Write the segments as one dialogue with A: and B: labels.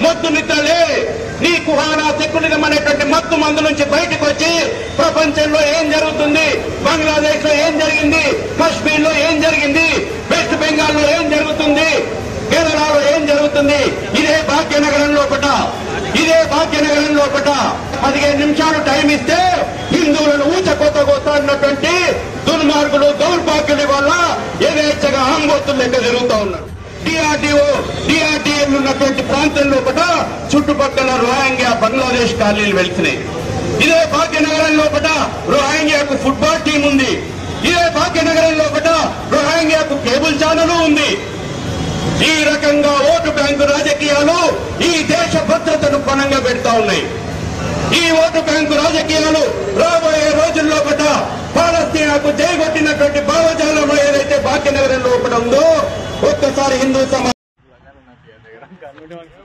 A: మత్తు నిద్రలే. నీ కుహానా సెక్యులరిజం అనేటువంటి మత్తు మందు నుంచి బయటకు వచ్చి ప్రపంచంలో ఏం జరుగుతుంది, బంగ్లాదేశ్ లో ఏం జరిగింది, కశ్మీర్ లో ఏం జరిగింది, వెస్ట్ బెంగాల్ లో ఏం జరుగుతుంది, కేరళలో ఏం జరుగుతుంది, ఇదే భాగ్యనగరం లోపట 15 నిమిషాలు టైం ఇస్తే హిందువులను ఊచకొత్తగొత్తన్నటువంటి దుర్మార్గులు దౌర్భాగ్యుల వల్ల యథేచ్ఛగా ఆంబోతులు లెక్క జరుగుతూ ఉన్నారు. డిఆర్డీఎల్ ఉన్నటువంటి ప్రాంతం లోపల చుట్టుపక్కల రోహింగ్యా బంగ్లాదేశ్ కాలనీలు వెళ్తున్నాయి. ఇదే భాగ్యనగరం లోపల రోహింగ్యాకు ఫుట్బాల్ టీం ఉంది. ఇదే భాగ్యనగరం లోపల రోహింగ్యాకు కేబుల్ ఛానల్ ఉంది. ఈ రకంగా ఓటు బ్యాంకు రాజకీయాలు ఈ దేశ భద్రతను పణంగా పెడతా ఉన్నాయి. ఈ ఓటు బ్యాంకు రాజకీయాలు రాబోయే రోజుల్లో పాలస్తీనాకు జైగొట్టినటువంటి భావజాలంలో ఏదైతే భాగ్యనగరం లోపల ఉందో ఒక్కసారి హిందూ సమాజం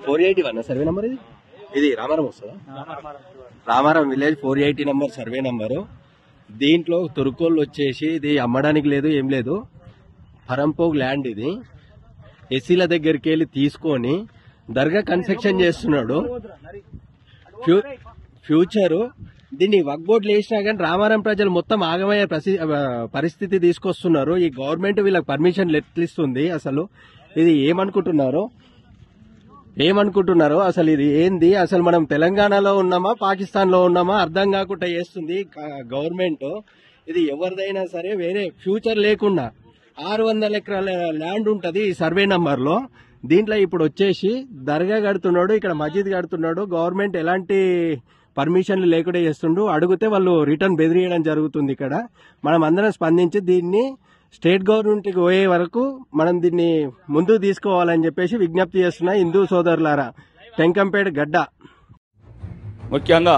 B: 481 సర్వే నంబర్ ఇది రామారం వస్తుందా? Ramaram village 480 number survey number. దీంట్లో తురుకోళ్ళు వచ్చేసి ఇది అమ్మడానికి లేదు, ఏం లేదు. పరంపోగ్ ల్యాండ్ ఇది. ఎస్సీల దగ్గరికి వెళ్ళి తీసుకొని దర్గా కన్స్ట్రక్షన్ చేస్తున్నాడు. ఫ్యూచరు దీన్ని వక్ బోర్డులు వేసినా కానీ రామారం ప్రజలు మొత్తం ఆగమయ్యే పరిస్థితి తీసుకొస్తున్నారు. ఈ గవర్నమెంట్ వీళ్ళకి పర్మిషన్ ఎట్లిస్తుంది? అసలు ఇది ఏమనుకుంటున్నారో అసలు ఇది ఏంది? అసలు మనం తెలంగాణలో ఉన్నామా పాకిస్తాన్ లో ఉన్నామా అర్థం కాకుండా చేస్తుంది గవర్నమెంట్. ఇది ఎవరిదైనా సరే వేరే ఫ్యూచర్ లేకుండా 600 ఎకరాల ల్యాండ్ ఉంటది ఈ సర్వే నంబర్ లో. దీంట్లో ఇప్పుడు వచ్చేసి దర్గా కడుతున్నాడు, ఇక్కడ మస్జిద్ కడుతున్నాడు. గవర్నమెంట్ ఎలాంటి పర్మిషన్లు లేకుండా చేస్తుండు. అడిగితే వాళ్ళు రిటర్న్ బెదిరియడం జరుగుతుంది. ఇక్కడ మనం అందరం స్పందించి దీన్ని స్టేట్ గవర్నమెంట్ కి పోయే వరకు మనం దీన్ని ముందుకు తీసుకోవాలని చెప్పేసి విజ్ఞప్తి చేస్తున్నా హిందూ సోదరులారా. టెంకంపేట గడ్డ
C: ముఖ్యంగా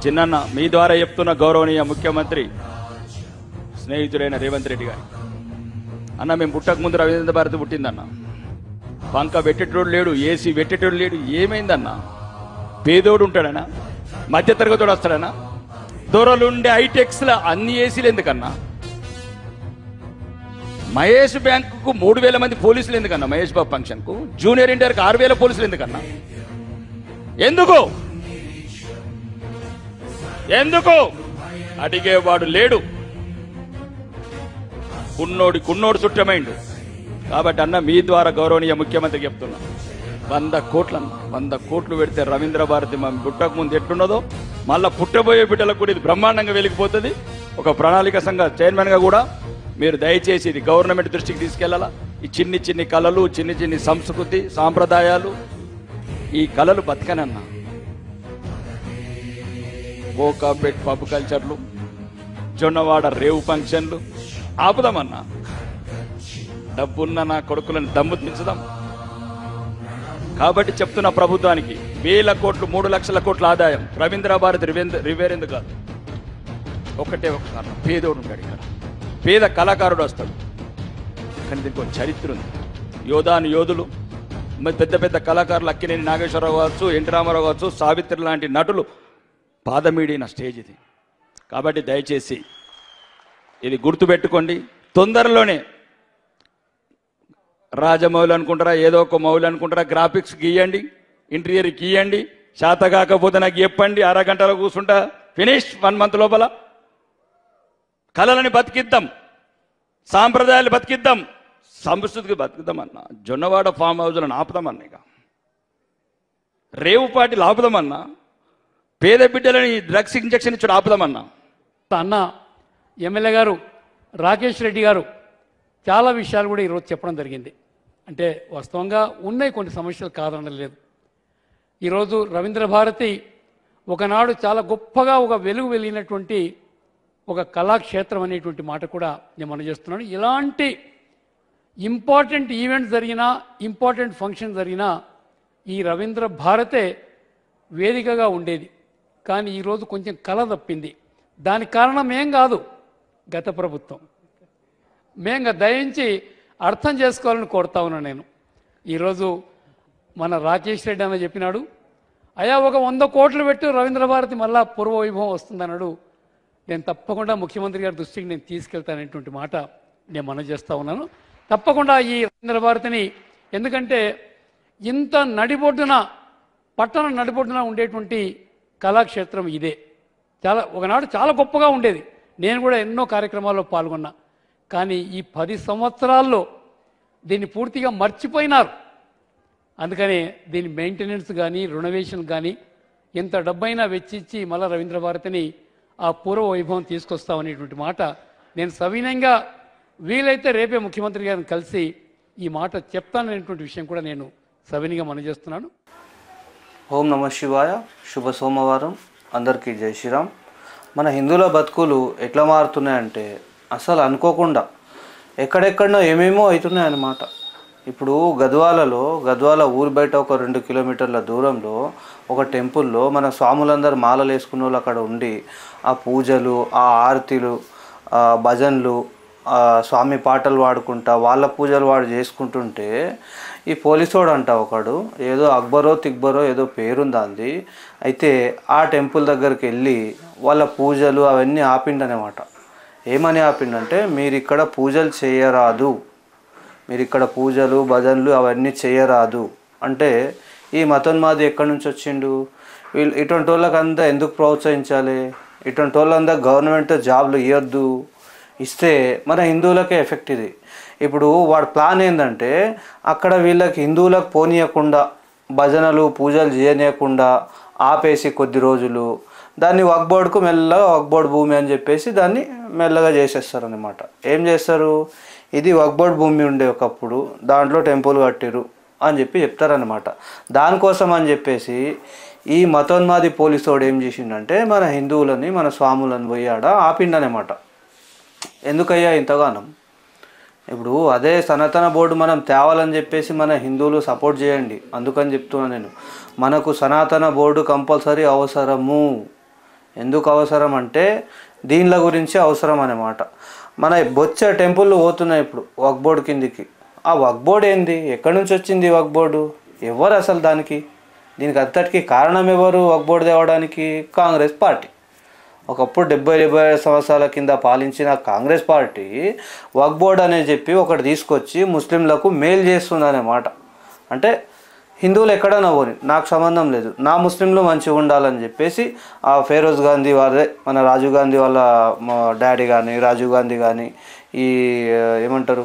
C: చిన్నన్న మీ ద్వారా చెప్తున్న గౌరవనీయ ముఖ్యమంత్రి స్నేహితుడైన రేవంత్ రెడ్డి గారి అన్న, మేము పుట్టక ముందు రవీంద్ర భారతి పుట్టిందన్న. పంక పెట్టేటోడు లేడు, ఏసీ పెట్టేటోడు లేడు. ఏమైందన్న? పేదోడు ఉంటాడనా? మధ్యతరగతోడు వస్తాడనా? దొరలుండే హైటెక్స్ లో అన్ని ఏసీలు ఎందుకన్నా? మహేష్ బ్యాంకుకు 3000 మంది పోలీసులు ఎందుకన్నా? మహేష్ బాబు ఫంక్షన్ కు జూనియర్ ఇంటర్కి 6000 పోలీసులు ఎందుకన్నా? ఎందుకు అడిగేవాడు లేడు. కున్నోడు చుట్టమైండు. కాబట్టి అన్న మీ ద్వారా గౌరవనీయ ముఖ్యమంత్రి చెప్తున్నా, 100 కోట్లు పెడితే రవీంద్ర భారతి మనం పుట్టక ముందు ఎట్లున్నదో మళ్ళా పుట్టబోయే బిడ్డలకు కూడా ఇది బ్రహ్మాండంగా వెలిగిపోతుంది. ఒక ప్రణాళిక సంఘ చైర్మన్ గా కూడా మీరు దయచేసి ఇది గవర్నమెంట్ దృష్టికి తీసుకెళ్లాలా. ఈ చిన్ని కళలు, చిన్ని సంస్కృతి సాంప్రదాయాలు, ఈ కళలు బతకనన్నా. ఓకాబెట్ పబ్ కల్చర్లు, జొన్నవాడ రేవు ఫంక్షన్లు ఆపుదామన్నా. డబ్బున్న నా కొడుకులను దమ్ము దించుదాం. కాబట్టి చెప్తున్న ప్రభుత్వానికి 1000 కోట్లు 3 లక్షల కోట్ల ఆదాయం రవీంద్ర భారతి రివేరెందుకు కాదు. ఒకటే ఒక కారణం, పేదోడు ఉంటాడు ఇక్కడ, పేద కళాకారుడు వస్తాడు. కానీ దీనికి ఒక చరిత్ర ఉంది. యోధులు పెద్ద కళాకారులు అక్కినేని నాగేశ్వరరావు కావచ్చు, ఎన్టీ రామారావు కావచ్చు, సావిత్రి లాంటి నటులు పాదమీడిన స్టేజ్ ఇది. కాబట్టి దయచేసి ఇది గుర్తుపెట్టుకోండి. తొందరలోనే రాజమౌళి అనుకుంటారా, ఏదో ఒక మౌలి అనుకుంటారా, గ్రాఫిక్స్ గీయండి, ఇంటీరియర్ గీయండి. శాత కాకపోతే నాకు చెప్పండి, అరగంటలో కూర్చుంటా, ఫినిష్ 1 మంత్ లోపల. కళలని బతికిద్దాం, సాంప్రదాయాలు బతికిద్దాం, సంస్కృతికి బతికిద్దామన్నా. జొన్నవాడ ఫామ్ హౌస్లను ఆపుదామన్నా, ఇక రేవు పార్టీలు ఆపుదామన్నా, పేద బిడ్డలని డ్రగ్స్ ఇంజక్షన్ ఇచ్చి ఆపుదామన్నా.
D: అన్న ఎమ్మెల్యే గారు రాకేష్ రెడ్డి గారు చాలా విషయాలు కూడా ఈరోజు చెప్పడం జరిగింది. అంటే వాస్తవంగా ఉన్నాయి కొన్ని సమస్యలు, కాదనలేదు. ఈరోజు రవీంద్ర భారతి ఒకనాడు చాలా గొప్పగా ఒక వెలుగు వెలిగినటువంటి ఒక కళాక్షేత్రం అనేటువంటి మాట కూడా నేను మనం చేస్తున్నాను. ఇలాంటి ఇంపార్టెంట్ ఈవెంట్స్ జరిగినా, ఇంపార్టెంట్ ఫంక్షన్ జరిగినా ఈ రవీంద్ర భారతే వేదికగా ఉండేది. కానీ ఈరోజు కొంచెం కళ తప్పింది. దానికి కారణం ఏం కాదు, గత ప్రభుత్వం. మేము దయించి అర్థం చేసుకోవాలని కోరుతా ఉన్నాను నేను. ఈరోజు మన రాకేష్ రెడ్డి అన్న చెప్పినాడు, అయ్యా ఒక 100 కోట్లు పెట్టి రవీంద్ర భారతి మళ్ళా పూర్వ వైభవం వస్తుందన్నాడు. నేను తప్పకుండా ముఖ్యమంత్రి గారి దృష్టికి నేను తీసుకెళ్తాననేటువంటి మాట నేను మనం చేస్తూ ఉన్నాను. తప్పకుండా ఈ రవీంద్ర భారతిని, ఎందుకంటే ఇంత నడిబొడ్డున పట్టణం నడిబొడ్డున ఉండేటువంటి కళాక్షేత్రం ఇదే. ఒకనాడు చాలా గొప్పగా ఉండేది. నేను కూడా ఎన్నో కార్యక్రమాల్లో పాల్గొన్నా. కానీ ఈ 10 సంవత్సరాల్లో దీన్ని పూర్తిగా మర్చిపోయినారు. అందుకనే దీని మెయింటెనెన్స్ కానీ రెనోవేషన్ కానీ ఎంత డబ్బైనా వెచ్చించి మళ్ళా రవీంద్ర భారతిని ఆ పూర్వ వైభవం తీసుకొస్తామనేటువంటి మాట నేను సవినయంగా వీలైతే రేపే ముఖ్యమంత్రి గారిని కలిసి ఈ మాట చెప్తాననేటువంటి విషయం కూడా నేను సవినయంగా మనవి చేస్తున్నాను.
E: ఓం నమ శివాయ. శుభ సోమవారం. అందరికీ జై శ్రీరామ్. మన హిందువుల బతుకులు ఎట్లా మారుతున్నాయంటే అసలు అనుకోకుండా ఎక్కడెక్కడనో ఏమేమో అవుతున్నాయి అన్నమాట. ఇప్పుడు గద్వాల ఊరు బయట ఒక 2 కిలోమీటర్ల దూరంలో ఒక టెంపుల్లో మన స్వాములందరూ మాలలు వేసుకున్న వాళ్ళు అక్కడ ఉండి ఆ పూజలు, ఆ ఆరతిలు, ఆ భజనలు, స్వామి పాటలు పాడుకుంటా వాళ్ళ పూజలు వాడు చేసుకుంటుంటే ఈ పోలీసోడు అంట ఒకడు ఏదో అక్బరో తిక్బరో ఏదో పేరుంది అంది. అయితే ఆ టెంపుల్ దగ్గరికి వెళ్ళి వాళ్ళ పూజలు అవన్నీ ఆపిండనమాట. ఏమని ఆపిండంటే మీరు ఇక్కడ పూజలు చేయరాదు, మీరు ఇక్కడ పూజలు భజనలు అవన్నీ చేయరాదు అంటే ఈ మతోన్మాది ఎక్కడి నుంచి వచ్చిండు? వీళ్ళు ఇటువంటి వాళ్ళకంతా ఎందుకు ప్రోత్సహించాలి? ఇటువంటి వాళ్ళంతా గవర్నమెంట్ జాబ్లు ఇవ్వద్దు. ఇస్తే మన హిందువులకే ఎఫెక్ట్ ఇది. ఇప్పుడు వాడి ప్లాన్ ఏంటంటే అక్కడ వీళ్ళకి హిందువులకు పోనీయకుండా భజనలు పూజలు చేయనీయకుండా ఆపేసి కొద్ది రోజులు దాన్ని వక్ఫ్ బోర్డుకు మెల్లగా వక్ఫ్ బోర్డు భూమి అని చెప్పేసి దాన్ని మెల్లగా చేసేస్తారు అన్నమాట. ఏం చేస్తారు? ఇది వక్ఫ్ బోర్డు భూమి ఉండే ఒకప్పుడు, దాంట్లో టెంపుల్ కట్టిరు అని చెప్పి చెప్తారనమాట. దానికోసం అని చెప్పేసి ఈ మతోన్మాది పోలీసోడు ఏం చేసిండంటే మన హిందువులని మన స్వాములను పోయాడ ఆపిండనమాట. ఎందుకయ్యా ఇంతగానం? ఇప్పుడు అదే సనాతన బోర్డు మనం తేవాలని చెప్పేసి మన హిందువులు సపోర్ట్ చేయండి. అందుకని చెప్తున్నా నేను, మనకు సనాతన బోర్డు కంపల్సరీ అవసరము. ఎందుకు అవసరం అంటే దీనిల గురించి అవసరం అన్నమాట. మన బొచ్చ టెంపుల్ పోతున్నాయి ఇప్పుడు వక్ఫ్ బోర్డు కిందికి. ఆ వక్ఫ్ బోర్డు ఏంది? ఎక్కడి నుంచి వచ్చింది వక్ఫ్ బోర్డు? ఎవరు అసలు దీనికి అంతటికి కారణం ఎవరు? వక్ఫ్ బోర్డు తేవడానికి కాంగ్రెస్ పార్టీ. ఒకప్పుడు 70-75 సంవత్సరాల కింద పాలించిన కాంగ్రెస్ పార్టీ వక్ఫ్ బోర్డు అనేది చెప్పి ఒకటి తీసుకొచ్చి ముస్లింలకు మేలు చేస్తుందన్నమాట. అంటే హిందువులు ఎక్కడైనా పోని నాకు సంబంధం లేదు, నా ముస్లింలు మంచిగా ఉండాలని చెప్పేసి ఆ ఫెరోజ్ గాంధీ వారే మన రాజీవ్ గాంధీ వాళ్ళ డాడీ కానీ రాజీవ్ గాంధీ కానీ ఈ ఏమంటారు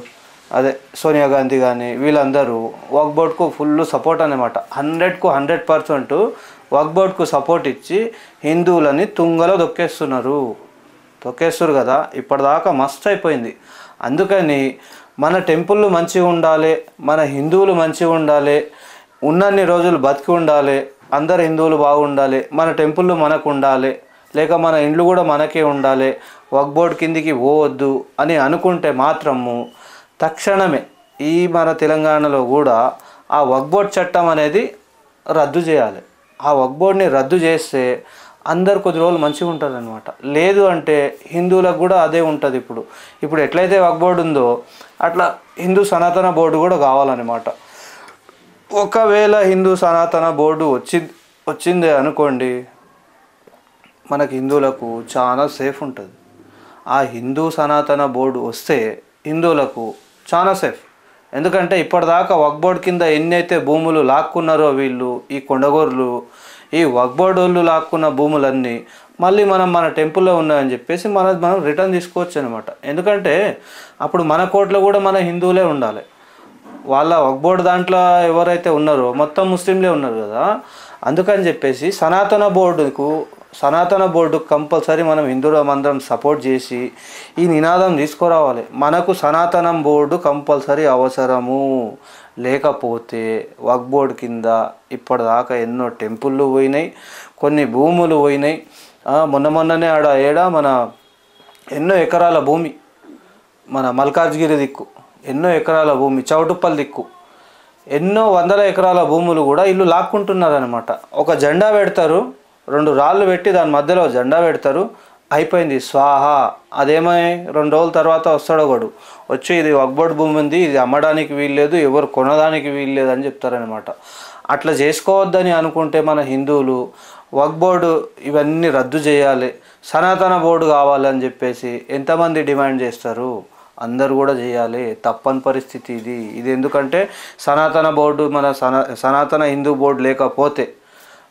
E: అదే సోనియా గాంధీ కానీ వీళ్ళందరూ వక్ఫ్ బోర్డుకు ఫుల్ సపోర్ట్ అన్నమాట. 100కు 100% వక్ఫ్ బోర్డుకు సపోర్ట్ ఇచ్చి హిందువులని తుంగలో తొక్కేస్తారు కదా. ఇప్పటిదాకా మస్తు అయిపోయింది. అందుకని మన టెంపుళ్ళు మంచిగా ఉండాలి, మన హిందువులు మంచిగా ఉండాలి, ఉన్నన్ని రోజులు బతికి ఉండాలి, అందరు హిందువులు బాగుండాలి, మన టెంపుళ్ళు మనకు ఉండాలి, లేక మన ఇండ్లు కూడా మనకే ఉండాలి, వక్ఫ్ బోర్డు కిందికి పోవద్దు అని అనుకుంటే మాత్రము తక్షణమే ఈ మన తెలంగాణలో కూడా ఆ వక్ఫ్ బోర్డు చట్టం అనేది రద్దు చేయాలి. ఆ వక్ఫ్ బోర్డుని రద్దు చేస్తే అందరు కొద్ది రోజులు మంచిగా ఉంటుంది అనమాట. లేదు అంటే హిందువులకు కూడా అదే ఉంటుంది. ఇప్పుడు ఎట్లయితే వక్ఫ్ బోర్డు ఉందో అట్లా హిందూ సనాతన బోర్డు కూడా కావాలన్నమాట. ఒకవేళ హిందూ సనాతన బోర్డు వచ్చిందే అనుకోండి, మనకి హిందువులకు చాలా సేఫ్ ఉంటుంది. ఆ హిందూ సనాతన బోర్డు వస్తే హిందువులకు చాలా సేఫ్. ఎందుకంటే ఇప్పటిదాకా వక్ఫ్ బోర్డు కింద ఎన్నైతే భూములు లాక్కున్నారో వీళ్ళు ఈ కొండగోర్లు, ఈ వక్ఫ్ బోర్డు వాళ్ళు లాక్కున్న భూములన్నీ మళ్ళీ మన టెంపుల్లో ఉన్నాయని చెప్పేసి మనం రిటర్న్ తీసుకోవచ్చు అనమాట. ఎందుకంటే అప్పుడు మన కోర్టులో కూడా మన హిందువులే ఉండాలి. వాళ్ళ వక్ఫ్ బోర్డు దాంట్లో ఎవరైతే ఉన్నారో మొత్తం ముస్లింలే ఉన్నారు కదా. అందుకని చెప్పేసి సనాతన బోర్డు కంపల్సరీ మనం హిందువులం అందరం సపోర్ట్ చేసి ఈ నినాదం తీసుకురావాలి. మనకు సనాతనం బోర్డు కంపల్సరీ అవసరము. లేకపోతే వక్ఫ్ బోర్డు కింద ఇప్పటిదాకా ఎన్నో టెంపుళ్ళు పోయినాయి, కొన్ని భూములు పోయినాయి. మొన్ననే మన ఎన్నో ఎకరాల భూమి, మన మల్కాజ్గిరి దిక్కు ఎన్నో ఎకరాల భూమి, చౌటుప్పల్ దిక్కు ఎన్నో వందల ఎకరాల భూములు కూడా ఇల్లు లాక్కుంటున్నారనమాట. ఒక జెండా పెడతారు, 2 రాళ్ళు పెట్టి దాని మధ్యలో జెండా పెడతారు, అయిపోయింది స్వాహా. అదేమై 2 రోజుల తర్వాత వస్తాడు ఒకడు వచ్చి ఇది వక్ఫ్ బోర్డు భూమి ఉంది, ఇది అమ్మడానికి వీల్లేదు, ఎవరు కొనడానికి వీల్లేదు అని చెప్తారనమాట. అట్లా చేసుకోవద్దని అనుకుంటే మన హిందువులు వక్ఫ్ బోర్డు ఇవన్నీ రద్దు చేయాలి, సనాతన బోర్డు కావాలని చెప్పేసి ఎంతమంది డిమాండ్ చేస్తారు? అందరూ కూడా చేయాలి. తప్పని పరిస్థితి ఇది. ఎందుకంటే సనాతన బోర్డు మన సనాతన హిందూ బోర్డు లేకపోతే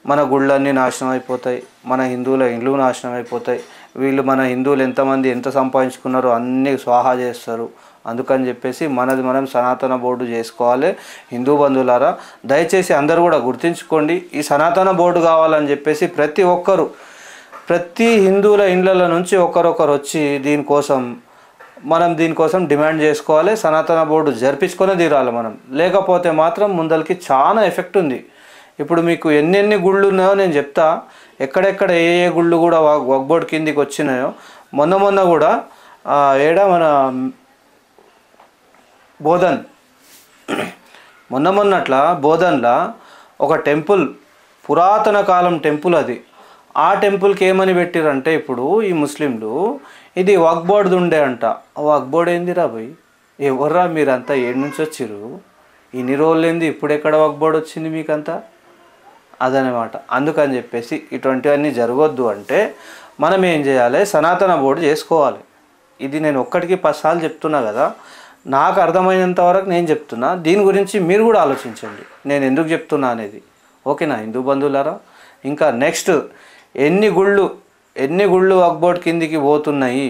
E: మన గుళ్ళన్నీ నాశనం అయిపోతాయి, మన హిందువుల ఇళ్ళు నాశనం అయిపోతాయి, వీళ్ళు మన హిందువులు ఎంతమంది ఎంత సంపాదించుకున్నారో అన్నీ స్వాహా చేస్తారు. అందుకని చెప్పేసి మనది మనం సనాతన బోర్డు చేసుకోవాలి. హిందూ బంధువులారా దయచేసి అందరూ కూడా గుర్తుంచుకోండి. ఈ సనాతన బోర్డు కావాలని చెప్పేసి ప్రతి ఒక్కరు, ప్రతి హిందువుల ఇండ్ల నుంచి ఒకరొకరు వచ్చి దీనికోసం డిమాండ్ చేసుకోవాలి. సనాతన బోర్డు జరిపించుకొని తీరాలి మనం. లేకపోతే మాత్రం ముందరికి చాలా ఎఫెక్ట్ ఉంది. ఇప్పుడు మీకు ఎన్నెన్ని గుళ్ళు ఉన్నాయో నేను చెప్తా. ఎక్కడెక్కడ ఏ ఏ గుళ్ళు కూడా వక్ఫ్ బోర్డు కిందికి వచ్చినాయో మొన్న కూడా మన బోధన్ మొన్నట్లా బోధన్లా ఒక టెంపుల్, పురాతన కాలం టెంపుల్ అది. ఆ టెంపుల్కి ఏమని పెట్టిరంటే ఇప్పుడు ఈ ముస్లింలు ఇది వక్ఫ్ బోర్డుది ఉండే అంట. వక్ఫ్ బోర్డు ఏందిరా భయ్, ఎవర్రా మీరంతా ఏడు నుంచి వచ్చిర్రు, ఇన్ని రోజులు ఏంది, ఇప్పుడు ఎక్కడ వక్ఫ్ బోర్డు వచ్చింది మీకంతా అదనమాట. అందుకని చెప్పేసి ఇటువంటివన్నీ జరగొద్దు అంటే మనం ఏం చేయాలి, సనాతన బోర్డు చేసుకోవాలి. ఇది నేను ఒక్కటికి 10 సార్లు చెప్తున్నా కదా, నాకు అర్థమైనంత వరకు నేను చెప్తున్నా. దీని గురించి మీరు కూడా ఆలోచించండి నేను ఎందుకు చెప్తున్నా అనేది. ఓకేనా హిందూ బంధువులారా? ఇంకా నెక్స్ట్ ఎన్ని గుళ్ళు వక్ఫ్ బోర్డు కిందికి పోతున్నాయి